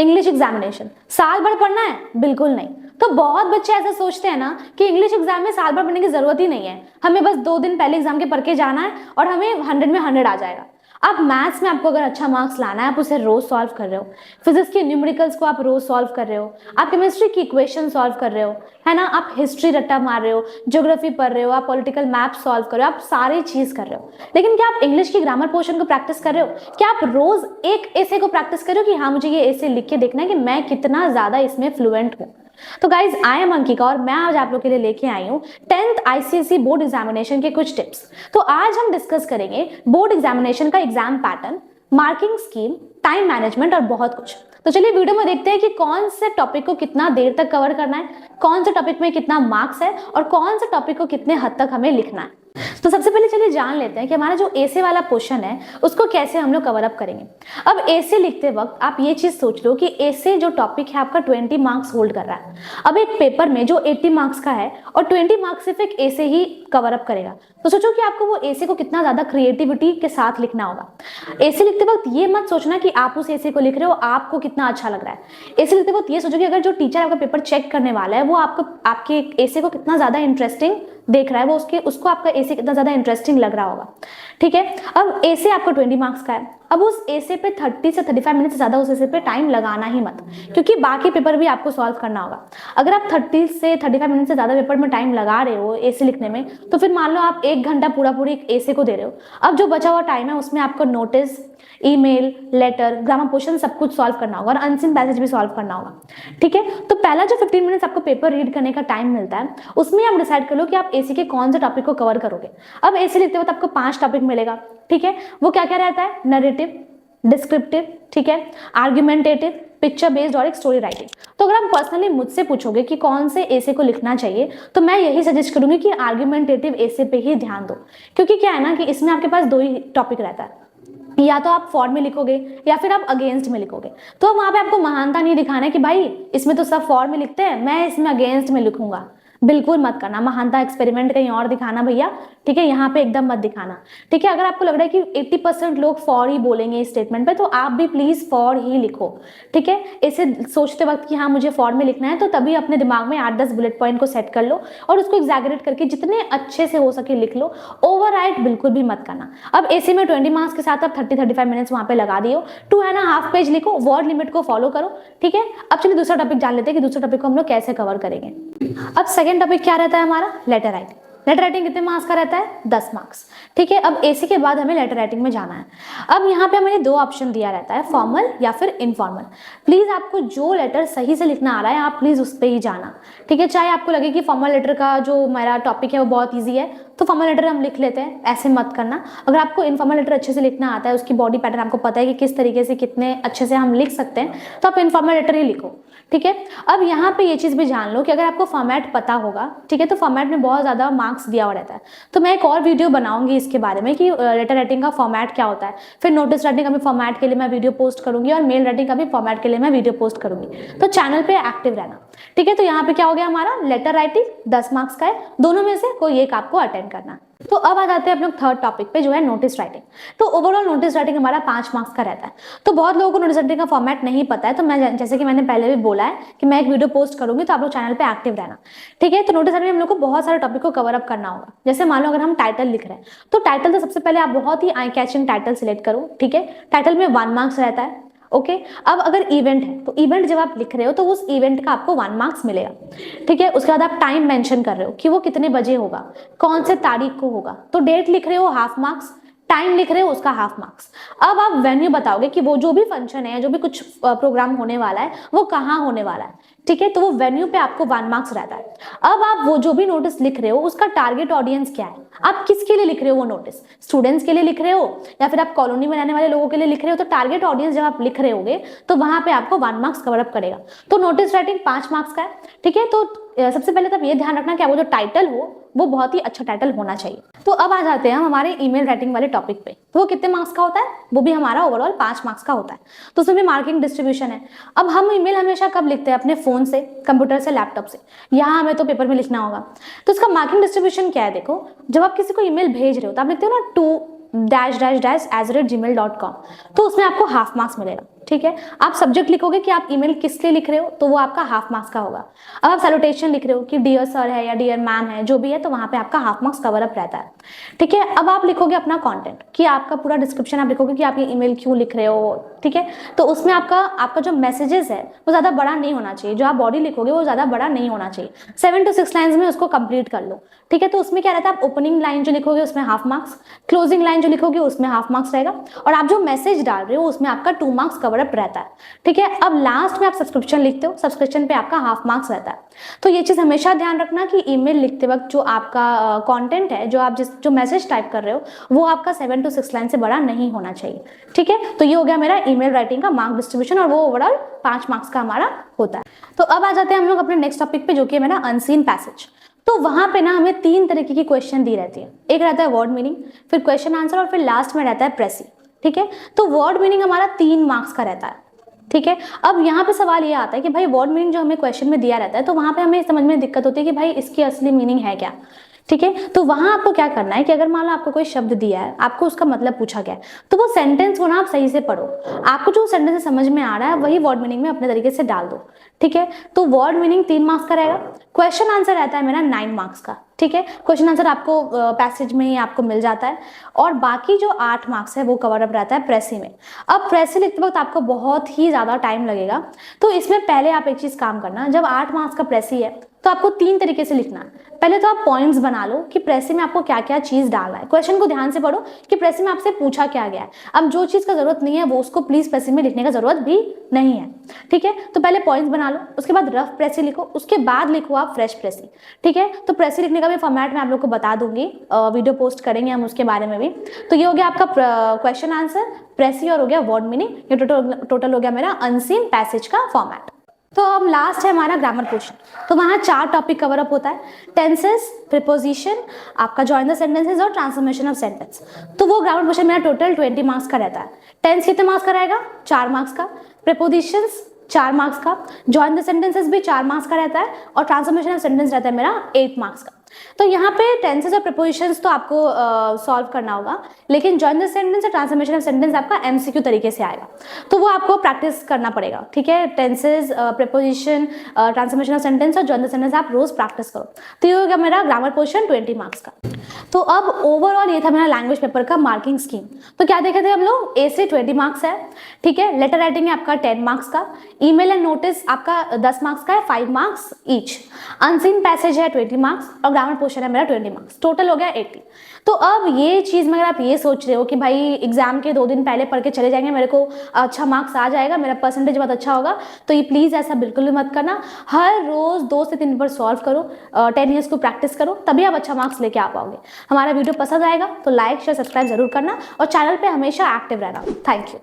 English examination साल भर पढ़ना है? बिल्कुल नहीं। तो बहुत बच्चे ऐसा सोचते हैं ना कि इंग्लिश एग्जाम में साल भर पढ़ने की जरूरत ही नहीं है, हमें बस 2 दिन पहले एग्जाम के पढ़ के जाना है और हमें 100 में 100 आ जाएगा। अब मैथ्स में आपको अगर अच्छा मार्क्स लाना है, आप उसे रोज सॉल्व कर रहे हो, फिजिक्स के न्यूमेरिकल्स को आप रोज सॉल्व कर रहे हो, आप केमिस्ट्री की इक्वेशन सॉल्व कर रहे हो, है ना, आप हिस्ट्री रट्टा मार रहे हो, ज्योग्राफी पढ़ रहे हो, आप पॉलिटिकल मैप सॉल्व कर रहे हो, आप सारी चीज कर रहे हो, लेकिन क्या आप इंग्लिश की ग्रामर पोर्शन को प्रैक्टिस कर रहे हो? क्या आप रोज एक ऐसे को प्रैक्टिस कर रहे हो कि हाँ मुझे ये ऐसे लिख के देखना है कि मैं कितना ज्यादा इसमें फ्लुएंट हूँ? तो गाइज, आई एम अंकिका और मैं आज आप लोग के लिए लेके आई हूँ 10th आईसीएसई बोर्ड एग्जामिनेशन के कुछ टिप्स। तो आज हम डिस्कस करेंगे बोर्ड एग्जामिनेशन का exam pattern, marking scheme, time management और बहुत कुछ। तो चलिए वीडियो में देखते हैं कि कौन से टॉपिक को कितना देर तक कवर करना है, कौन से टॉपिक में कितना मार्क्स है और कौन से टॉपिक को कितने हद तक हमें लिखना है। तो सबसे पहले चलिए जान लेते हैं कि हमारा जो एसे वाला पोर्शन है उसको कैसे हम लोग कवर अप करेंगे। अब एसे लिखते वक्त आप ये चीज सोच लो कि एसे जो टॉपिक है आपका 20 मार्क्स होल्ड कर रहा है। अब एक पेपर में जो 80 मार्क्स का है और 20 मार्क्स सिर्फ एक एसे ही कवर अप करेगा, तो सोचो कि आपको वो एसे को कितना ज्यादा क्रिएटिविटी के साथ लिखना होगा। एसे लिखते वक्त ये मत सोचना कि आप उस एसे को लिख रहे हो आपको कितना अच्छा लग रहा है। एसे लिखते वक्त ये सोचो कि अगर जो टीचर आपका पेपर चेक करने वाला है वो आपको आपके एसे को कितना ज्यादा इंटरेस्टिंग देख रहा है, वो उसको आपका एसे कितना ज्यादा इंटरेस्टिंग लग रहा होगा। ठीक है, अब एसे आपको 20 मार्क्स का है। अब उस एसे पे 30 से 35 मिनट से ज्यादा उस एसे पे टाइम लगाना ही मत, क्योंकि बाकी पेपर भी आपको सॉल्व करना होगा। अगर आप 30 से 35 मिनट से ज्यादा पेपर में टाइम लगा रहे हो एसे लिखने में, तो फिर मान लो आप 1 घंटा पूरी एसे को दे रहे हो। अब जो बचा हुआ टाइम है उसमें आपको notice, email, letter, grammar portion सब कुछ सॉल्व करना होगा और अनसीन पैसेज भी सॉल्व करना होगा। ठीक है, तो पहला जो 15 मिनट्स आपको पेपर रीड करने का टाइम मिलता है उसमें आप डिसाइड कर लो कि आप एसी के कौन से टॉपिक को कवर करोगे। अब एसी लिखते वक्त आपको 5 टॉपिक मिलेगा। ठीक है, वो क्या क्या रहता है? नरेटिव, डिस्क्रिप्टिव, ठीक है, आर्ग्यूमेंटेटिव, पिक्चर बेस्ड और एक स्टोरी राइटिंग। तो अगर आप पर्सनली मुझसे पूछोगे कि कौन से एसे को लिखना चाहिए, तो मैं यही सजेस्ट करूंगी कि आर्ग्यूमेंटेटिव एसे पे ही ध्यान दो, क्योंकि क्या है ना कि इसमें आपके पास 2 ही टॉपिक रहता है, या तो आप फॉर में लिखोगे या फिर आप अगेंस्ट में लिखोगे। तो वहां पे आपको महानता नहीं दिखाना है कि भाई इसमें तो सब फॉर में लिखते हैं, मैं इसमें अगेंस्ट में लिखूंगा। बिल्कुल मत करना, महानता एक्सपेरिमेंट कहीं और दिखाना भैया। ठीक है, यहाँ पे एकदम मत दिखाना। ठीक है, अगर आपको लग रहा है कि 80% लोग फॉर ही बोलेंगे इस स्टेटमेंट पे, तो आप भी प्लीज फॉर ही लिखो। ठीक है, इसे सोचते वक्त कि हाँ मुझे फॉर में लिखना है, तो तभी अपने दिमाग में 8-10 बुलेट पॉइंट को सेट कर लो और उसको एग्जैगरेट करके जितने अच्छे से हो सके लिख लो। ओवर राइट बिल्कुल भी मत करना। अब एसे में 20 मार्क्स के साथ आप 30-35 मिनट्स वहां पे लगा दियो, 2.5 पेज लिखो, वर्ड लिमिट को फॉलो करो। ठीक है, अब चलिए दूसरा टॉपिक जान लेते हैं कि दूसरा टॉपिक को हम लोग कैसे कवर करेंगे। अब सेकंड टॉपिक क्या रहता है हमारा? Letter writing. लेटर राइटिंग कितने मार्क्स का रहता है? 10 मार्क्स। ठीक है, अब एसी के बाद हमें लेटर राइटिंग में जाना है। अब यहाँ पे हमें 2 ऑप्शन दिया रहता है, फॉर्मल या फिर इनफॉर्मल। प्लीज आपको जो लेटर सही से लिखना आ रहा है आप प्लीज उस पर ही जाना। ठीक है, चाहे आपको लगे कि फॉर्मल लेटर का जो मेरा टॉपिक है वो बहुत ईजी है तो फॉर्मल लेटर हम लिख लेते हैं, ऐसे मत करना। अगर आपको इनफॉर्मल लेटर अच्छे से लिखना आता है, उसकी बॉडी पैटर्न आपको पता है कि किस तरीके से कितने अच्छे से हम लिख सकते हैं, तो आप इनफॉर्मल लेटर ही लिखो। ठीक है, अब यहाँ पे ये चीज भी जान लो कि अगर आपको फॉर्मेट पता होगा, ठीक है, तो फॉर्मेट में बहुत ज्यादा मार्क्स दिया हुआ रहता है। तो मैं एक और वीडियो बनाऊंगी इसके बारे में कि लेटर राइटिंग का फॉर्मेट क्या होता है। फिर नोटिस राइटिंग का भी फॉर्मेट के लिए मैं वीडियो पोस्ट करूंगी और मेल राइटिंग का भी फॉर्मेट के लिए मैं वीडियो पोस्ट करूंगी, तो चैनल पे एक्टिव रहना। ठीक है, तो यहाँ पे क्या हो गया हमारा? लेटर राइटिंग 10 मार्क्स का है, दोनों में से कोई एक आपको अटेंड करना है। तो अब आ जाते हैं हम लोग थर्ड टॉपिक पे जो है नोटिस राइटिंग। तो ओवरऑल नोटिस राइटिंग हमारा 5 मार्क्स का रहता है। तो बहुत लोगों को नोटिस राइटिंग का फॉर्मेट नहीं पता है, तो मैं जैसे कि मैंने पहले भी बोला है कि मैं एक वीडियो पोस्ट करूंगी, तो आप लोग चैनल पे एक्टिव रहना। ठीक है, तो नोटिस राइटिंग में हम लोग को बहुत सारे टॉपिक को कवर अप करना होगा। जैसे मान लो अगर हम टाइटल लिख रहे हैं, तो टाइटल तो सबसे पहले आप बहुत ही आई कैचिंग टाइटल सिलेक्ट करो। ठीक है, टाइटल में 1 मार्क्स रहता है। ओके, अब अगर इवेंट है तो इवेंट जब आप लिख रहे हो तो उस इवेंट का आपको 1 मार्क्स मिलेगा। ठीक है, उसके बाद आप टाइम मेंशन कर रहे हो कि वो कितने बजे होगा, कौन से तारीख को होगा, तो डेट लिख रहे हो 1/2 मार्क्स, टाइम लिख रहे हो उसका 1/2 मार्क्स। अब आप वेन्यू बताओगे कि वो जो भी फंक्शन है, जो भी कुछ प्रोग्राम होने वाला है वो कहाँ होने वाला है। ठीक है, तो वो वेन्यू पे आपको 1 मार्क्स रहता है। अब आप वो जो भी नोटिस लिख रहे हो उसका टारगेट ऑडियंस क्या है, आप किसके लिए लिख रहे हो वो नोटिस? स्टूडेंट्स के लिए लिख रहे हो या फिर आप कॉलोनी में रहने वाले लोगों के लिए लिख रहे हो? तो टारगेट ऑडियंस जब आप लिख रहे होगे तो वहां पे आपको 1 मार्क्स कवर अप करेगा। तो नोटिस राइटिंग 5 मार्क्स का है। ठीक है, तो सबसे पहले तब ये ध्यान रखना कि वो जो टाइटल हो वो बहुत ही अच्छा टाइटल होना चाहिए। तो अब आ जाते हैं हम हमारे ईमेल राइटिंग वाले टॉपिक पे। तो वो कितने मार्क्स का होता है? वो भी हमारा ओवरऑल 5 मार्क्स का होता है। तो उसमें भी मार्किंग डिस्ट्रीब्यूशन है। अब हम ईमेल हमेशा कब लिखते हैं? अपने फोन से, कंप्यूटर से, लैपटॉप से। यहाँ हमें तो पेपर में लिखना होगा। तो इसका मार्किंग डिस्ट्रीब्यूशन क्या है? देखो, जब आप किसी को ईमेल भेज रहे हो तो आप लिखते हो ना 2-@gmail.com, तो उसमें आपको 1/2 मार्क्स मिलेगा। ठीक है। आप सब्जेक्ट लिखोगे कि आप ईमेल किस लिए लिख रहे हो, तो वो आपका हाफ मार्क्स का होगा। अब आप सैल्यूटेशन लिख रहे हो कि डियर सर है या डियर मैम है, जो भी है, तो वहां पे आपका हाफ मार्क्स कवर अप रहता है, ठीक है। अब आप लिखोगे अपना कंटेंट कि आपका पूरा डिस्क्रिप्शन आप लिखोगे कि आप ये ईमेल क्यों लिख रहे हो, ठीक है। तो उसमें आपका जो मैसेजेस है वो ज्यादा बड़ा नहीं होना चाहिए, जो आप बॉडी लिखोगे वो ज्यादा बड़ा नहीं होना चाहिए, 7 to 6 लाइन्स में उसको कंप्लीट कर लो, ठीक है। तो उसमें क्या रहता है, आप ओपनिंग लाइन जो लिखोगे उसमें हाफ मार्क्स, क्लोजिंग लाइन जो लिखोगे उसमें हाफ मार्क्स रहेगा, और आप जो मैसेज डाल रहे हो उसमें आपका 2 मार्क्स कवर अप रहता है, ठीक है। अब लास्ट में आप सब्सक्रिप्शन लिखते हो, सब्सक्रिप्शन पे आपका हाफ मार्क्स रहता है। तो ये चीज हमेशा ध्यान रखना कि ईमेल लिखते वक्त जो आपका कंटेंट है, जो मैसेज टाइप कर रहे हो, वो आपका 7 to 6 लाइन से बड़ा नहीं होना चाहिए, ठीक है। तो ये हो गया मेरा ईमेल राइटिंग का मार्क डिस्ट्रीब्यूशन, और वो ओवरऑल 5 मार्क्स का हमारा होता है। तो अब आ जाते हैं हम लोग अपने नेक्स्ट टॉपिक पे, जो कि है मेरा अनसीन पैसेज। तो वहां पे ना हमें 3 तरीके की क्वेश्चन दी रहती है, एक रहता है वर्ड मीनिंग, फिर क्वेश्चन आंसर, और फिर लास्ट में रहता है प्रेसी, ठीक है। तो वर्ड मीनिंग हमारा 3 मार्क्स का रहता है, ठीक है। अब यहाँ पे सवाल ये आता है कि भाई वर्ड मीनिंग जो हमें क्वेश्चन में दिया रहता है, तो वहां पे हमें समझ में दिक्कत होती है कि भाई इसकी असली मीनिंग है क्या, ठीक है। तो वहां आपको क्या करना है कि अगर मान लो आपको कोई शब्द दिया है, आपको उसका मतलब पूछा गया है, तो वो सेंटेंस को ना आप सही से पढ़ो, आपको जो सेंटेंस समझ में आ रहा है वही वर्ड मीनिंग में अपने तरीके से डाल दो, ठीक है। तो वर्ड मीनिंग 3 मार्क्स का रहेगा, क्वेश्चन आंसर रहता है मेरा 9 मार्क्स का, ठीक है। क्वेश्चन आंसर आपको पैसेज में ही आपको मिल जाता है, और बाकी जो 8 मार्क्स है वो कवर अप रहता है प्रेसी में। अब प्रेसी लिखते वक्त आपको बहुत ही ज्यादा टाइम लगेगा, तो इसमें पहले आप एक चीज काम करना, जब 8 मार्क्स का प्रेसी है तो आपको 3 तरीके से लिखना है। पहले तो आप पॉइंट्स बना लो कि प्रेसी में आपको क्या क्या चीज डालना है, क्वेश्चन को ध्यान से पढ़ो कि प्रेसी में आपसे पूछा क्या गया है। अब जो चीज का जरूरत नहीं है वो उसको प्लीज प्रेसी में लिखने का जरूरत भी नहीं है, ठीक है। तो पहले पॉइंट्स बना लो, उसके बाद रफ प्रेसी लिखो, उसके बाद लिखो आप फ्रेश प्रेसी, ठीक है। तो प्रेसी लिखने का भी फॉर्मेट मैं आप लोग को बता दूंगी, वीडियो पोस्ट करेंगे हम उसके बारे में भी। तो ये हो गया आपका क्वेश्चन आंसर, प्रेसी, और हो गया वर्ड मीनिंग। ये टोटल हो गया मेरा अनसीन पैसेज का फॉर्मेट। तो अब लास्ट है हमारा ग्रामर पोर्शन। तो वहाँ 4 टॉपिक कवर अप होता है, टेंसेस, प्रीपोजिशन, आपका जॉइन द सेंटेंसेस, और ट्रांसफॉर्मेशन ऑफ सेंटेंस। तो वो ग्रामर पोर्शन मेरा टोटल 20 मार्क्स का रहता है। टेंस कितने मार्क्स का रहेगा, 4 मार्क्स का, प्रीपोजिशंस 4 मार्क्स का, जॉइन द सेंटेंसेस भी 4 मार्क्स का रहता है, और ट्रांसफॉर्मेशन ऑफ सेंटेंस रहता है मेरा 8 मार्क्स का। तो यहाँ पे टेंसेस और प्रीपोजिशंस तो आपको सॉल्व करना होगा, लेकिन जॉइन द सेंटेंस और ट्रांसफॉर्मेशन ऑफ सेंटेंस आपका एमसीक्यू तरीके से आएगा, तो वो आपको प्रैक्टिस करना पड़ेगा, ठीक है। Tenses, preposition, transformation of sentence और जॉइन द सेंटेंस आप रोज प्रैक्टिस करो। तो ये होगा मेरा ग्रामर पोर्शन 20 मार्क्स का। तो अब ओवरऑल ये था मेरा लैंग्वेज पेपर का मार्किंग स्कीम। तो क्या देखे थे हम लोग, ए से 20 मार्क्स है, ठीक है। लेटर राइटिंग है आपका 10 मार्क्स का, ईमेल एंड नोटिस आपका 10 मार्क्स का है, 5 मार्क्स ईच। अनसीन पैसेज है 20 मार्क्स, और ग्रामर पोर्शन है मेरा 20 मार्क्स, टोटल हो गया 80। तो अब ये चीज में अगर आप ये सोच रहे हो कि भाई एग्जाम के 2 दिन पहले पढ़ के चले जाएंगे, मेरे को अच्छा मार्क्स आ जाएगा, मेरा परसेंटेज बहुत अच्छा होगा, तो ये प्लीज ऐसा बिल्कुल भी मत करना। हर रोज 2 से 3 बार सॉल्व करो, 10 ईयर्स को प्रैक्टिस करो, तभी आप अच्छा मार्क्स लेके आ पाओगे। हमारा वीडियो पसंद आएगा तो लाइक शेयर सब्सक्राइब जरूर करना, और चैनल पे हमेशा एक्टिव रहना। Thank you.